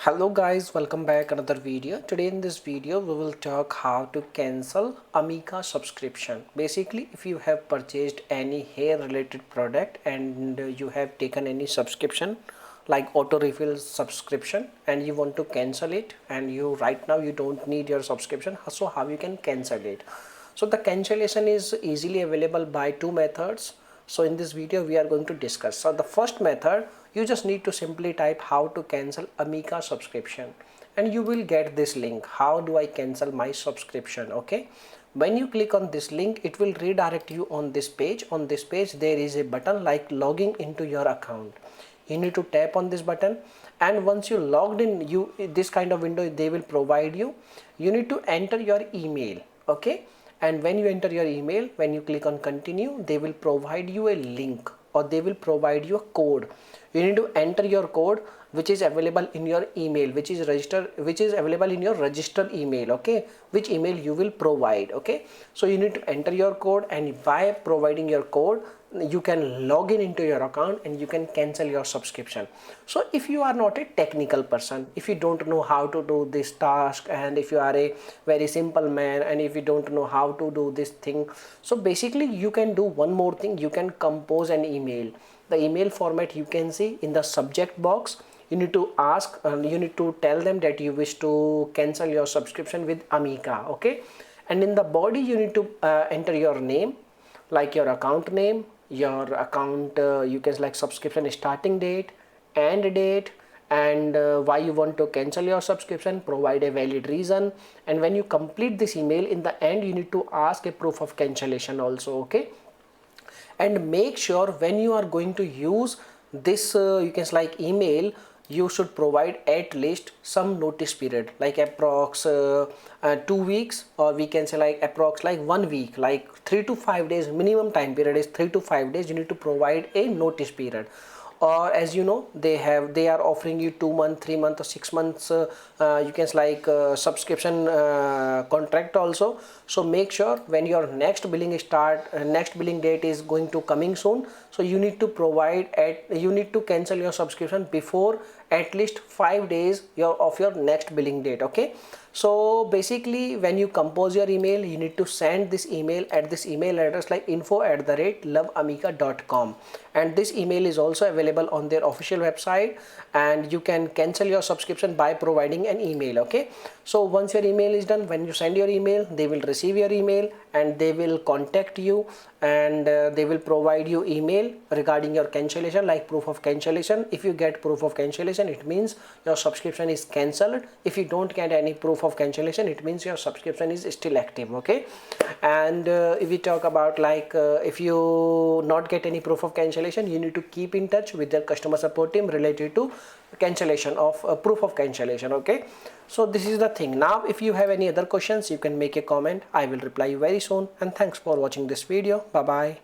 Hello guys, welcome back another video. Today in this video we will talk how to cancel Amika subscription. Basically, if you have purchased any hair related product and you have taken any subscription like Autorefills subscription and you want to cancel it, and you right now you don't need your subscription, so how you can cancel it? So the cancellation is easily available by two methods. So in this video we are going to discuss. So the first method, you just need to simply type how to cancel Amika subscription and you will get this link. How do I cancel my subscription? Okay, when you click on this link, it will redirect you on this page. On this page there is a button like logging into your account. You need to tap on this button, and once you logged in, this kind of window they will provide you. You need to enter your email. Okay, and when you enter your email, when you click on continue, they will provide you a link or they will provide you a code. You need to enter your code which is available in your email, which is available in your registered email. Okay, which email you will provide. Okay, so you need to enter your code, and by providing your code you can log in into your account and you can cancel your subscription. So if you are not a technical person, if you don't know how to do this task, and if you are a very simple man and if you don't know how to do this thing, so basically you can do one more thing. You can compose an email. The email format you can see in the subject box. You need to ask and you need to tell them that you wish to cancel your subscription with Amika. Okay, and in the body you need to enter your name, like your account name, your account you can select subscription starting date, end date, and why you want to cancel your subscription. Provide a valid reason, and when you complete this email, in the end you need to ask a proof of cancellation also. Okay, and make sure when you are going to use this you can like email, you should provide at least some notice period, like approx 2 weeks, or we can say like approx like 1 week, like 3 to 5 days. Minimum time period is 3 to 5 days. You need to provide a notice period. Or as you know, they are offering you 2 month, 3 month, or 6 months you can like subscription contract also. So make sure when your next billing next billing date is going to coming soon, so you need to you need to cancel your subscription before at least 5 days of your next billing date. Okay, so basically when you compose your email, you need to send this email at this email address like info@loveamika.com, and this email is also available on their official website, and you can cancel your subscription by providing an email. Okay, so once your email is done, when you send your email, they will receive your email and they will contact you, and they will provide you email regarding your cancellation, like proof of cancellation. If you get proof of cancellation, it means your subscription is cancelled. If you don't get any proof of cancellation, it means your subscription is still active. Okay, and if we talk about like if you not get any proof of cancellation, you need to keep in touch with their customer support team related to cancellation of proof of cancellation. Okay, so this is the thing. Now if you have any other questions, you can make a comment. I will reply you very soon, and thanks for watching this video. Bye bye.